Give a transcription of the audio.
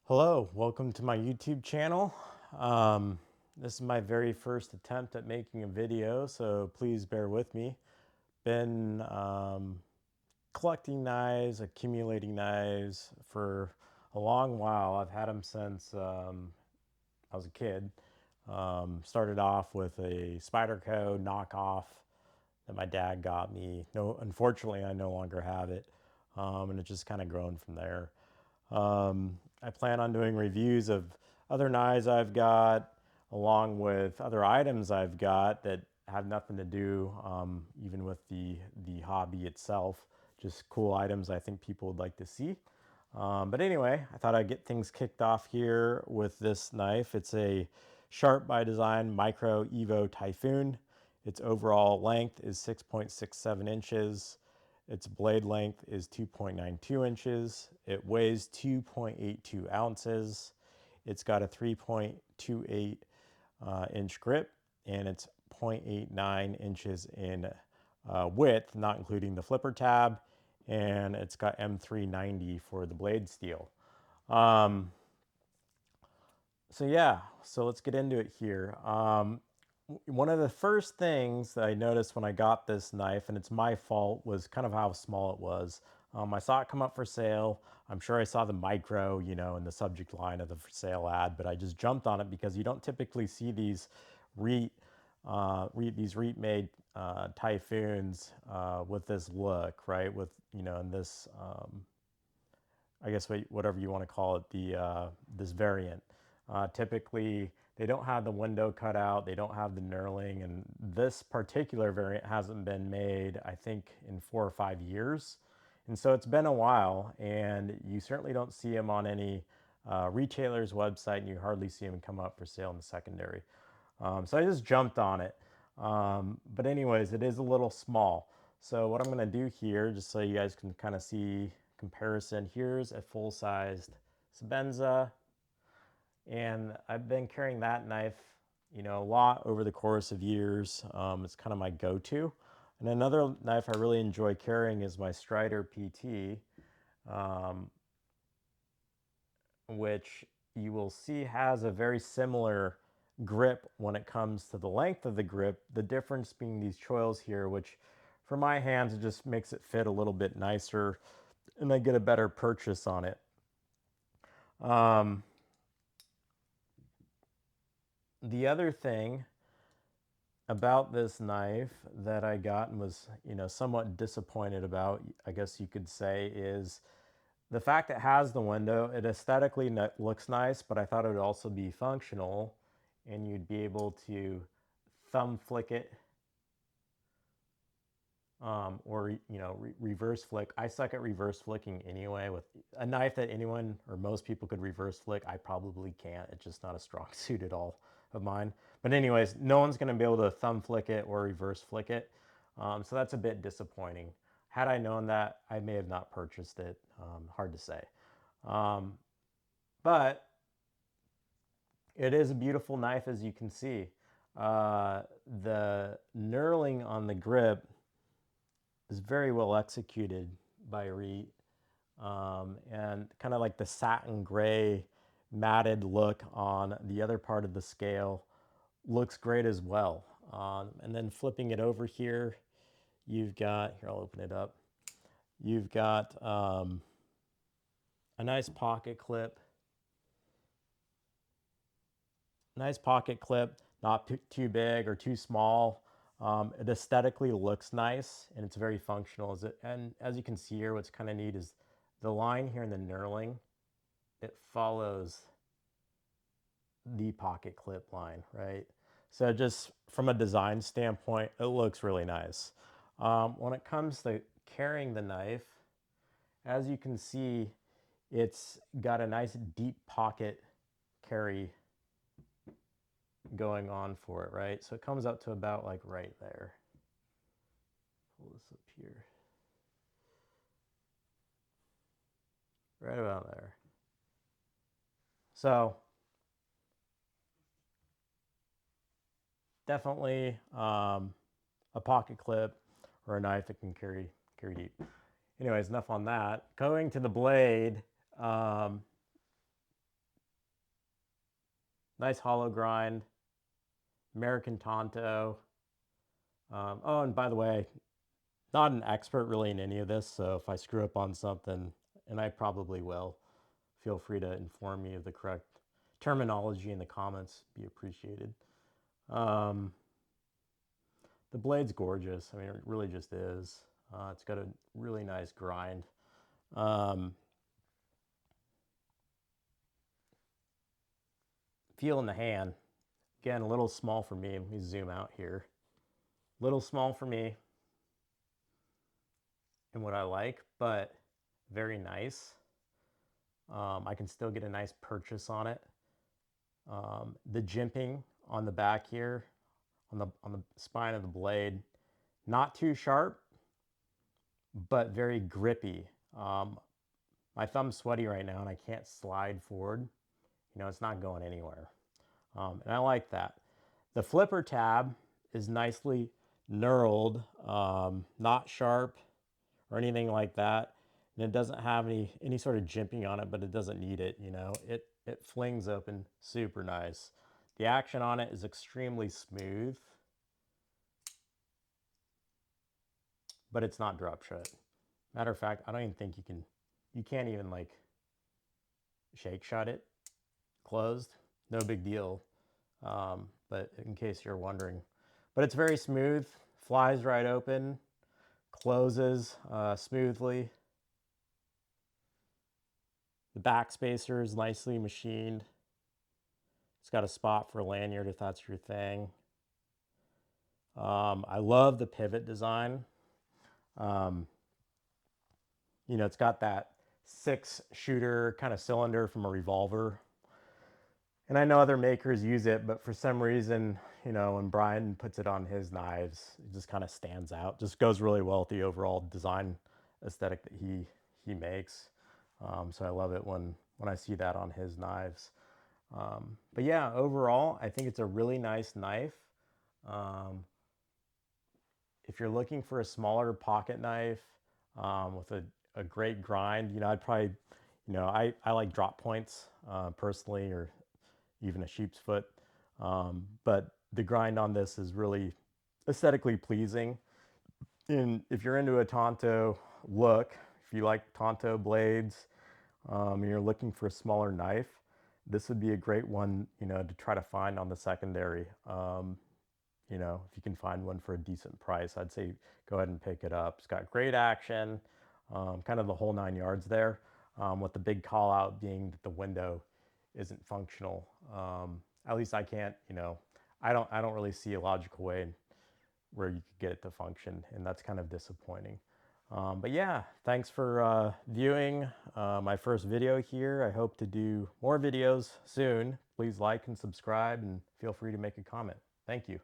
Hello, welcome to my YouTube channel. This is my very first attempt at making a video, so please bear with me. Been collecting knives, accumulating knives for a long while. I've had them since I was a kid. Started off with a Spyderco knockoff that my dad got me. No, unfortunately, I no longer have it, and it's just kind of grown from there. I plan on doing reviews of other knives I've got, along with other items I've got that have nothing to do even with the hobby itself. Just cool items I think people would like to see. But anyway, I thought I'd get things kicked off here with this knife. It's a Sharp by Design Micro Evo Typhoon. Its overall length is 6.67 inches. Its blade length is 2.92 inches. It weighs 2.82 ounces. It's got a 3.28 inch grip, and it's 0.89 inches in width, not including the flipper tab, and it's got M390 for the blade steel. So yeah, so let's get into it here. One of the first things that I noticed when I got this knife, and it's my fault, was kind of how small it was. I saw it come up for sale. I'm sure I saw the micro, in the subject line of the for sale ad, but I just jumped on it because you don't typically see these REIT made Typhoons with this look, right? With, in this, I guess whatever you want to call it, this variant. Typically, they don't have the window cut out, they don't have the knurling, and this particular variant hasn't been made, I think, in 4 or 5 years. And so it's been a while, and you certainly don't see them on any retailer's website, and you hardly see them come up for sale in the secondary. So I just jumped on it. But anyways, it is a little small. So what I'm going to do here, just so you guys can kind of see comparison, here's a full-sized Sebenza, and I've been carrying that knife, a lot over the course of years. It's kind of my go-to. And another knife I really enjoy carrying is my Strider PT, which you will see has a very similar grip when it comes to the length of the grip. The difference being these choils here, which for my hands, it just makes it fit a little bit nicer and I get a better purchase on it. The other thing about this knife that I got and was, somewhat disappointed about, I guess you could say, is the fact it has the window. It aesthetically looks nice, but I thought it would also be functional and you'd be able to thumb flick it or reverse flick. I suck at reverse flicking anyway. With a knife that anyone or most people could reverse flick, I probably can't. It's just not a strong suit at all of mine. But anyways, no one's going to be able to thumb flick it or reverse flick it. So that's a bit disappointing. Had I known that, I may have not purchased it. Hard to say. But it is a beautiful knife, as you can see. The knurling on the grip is very well executed by Reed, and kind of like the satin gray matted look on the other part of the scale looks great as well. And then flipping it over here, you've got, here I'll open it up, you've got a nice pocket clip. Nice pocket clip, not too big or too small. It aesthetically looks nice and it's very functional. And as you can see here, what's kind of neat is the line here in the knurling, it follows the pocket clip line, right? So just from a design standpoint, it looks really nice. When it comes to carrying the knife, as you can see, it's got a nice deep pocket carry going on for it, right? So it comes up to about like right there. Pull this up here. Right about there. So definitely a pocket clip or a knife that can carry deep. Anyways, enough on that. Going to the blade, Nice hollow grind. American Tonto. Oh, and by the way, not an expert really in any of this, so if I screw up on something, and I probably will, feel free to inform me of the correct terminology in the comments. Be appreciated. Um, the blade's gorgeous. I mean, it really just is. It's got a really nice grind. Feel in the hand. Again, a little small for me. Let me zoom out here. Little small for me and what I like, but very nice. I can still get a nice purchase on it. The jimping on the back here, on the spine of the blade, not too sharp, but very grippy. My thumb's sweaty right now and I can't slide forward. You know, it's not going anywhere. And I like that. The flipper tab is nicely knurled, not sharp or anything like that. And it doesn't have any sort of jimping on it, but it doesn't need it, you know. It flings open super nice. The action on it is extremely smooth, but it's not drop shut. Matter of fact, I don't even think you can't even like shake shut it closed. No big deal. But in case you're wondering, but it's very smooth, flies right open, closes smoothly. The back spacer is nicely machined. It's got a spot for a lanyard if that's your thing. I love the pivot design. You know, it's got that 6-shooter kind of cylinder from a revolver. And I know other makers use it, but for some reason, you know, when Brian puts it on his knives, it just kind of stands out. Just goes really well with the overall design aesthetic that he makes. So I love it when I see that on his knives. But yeah, overall, I think it's a really nice knife. If you're looking for a smaller pocket knife with a great grind, you know, I'd probably, you know, I like drop points personally, or even a sheep's foot. But the grind on this is really aesthetically pleasing. And if you're into a Tonto look, if you like Tonto blades, and you're looking for a smaller knife, this would be a great one, you know, to try to find on the secondary. You know, if you can find one for a decent price, I'd say go ahead and pick it up. It's got great action, kind of the whole 9 yards there, with the big call out being that the window isn't functional. At least I can't, you know, I don't really see a logical way where you could get it to function, and that's kind of disappointing. But yeah, thanks for viewing my first video here. I hope to do more videos soon. Please like and subscribe, and feel free to make a comment. Thank you.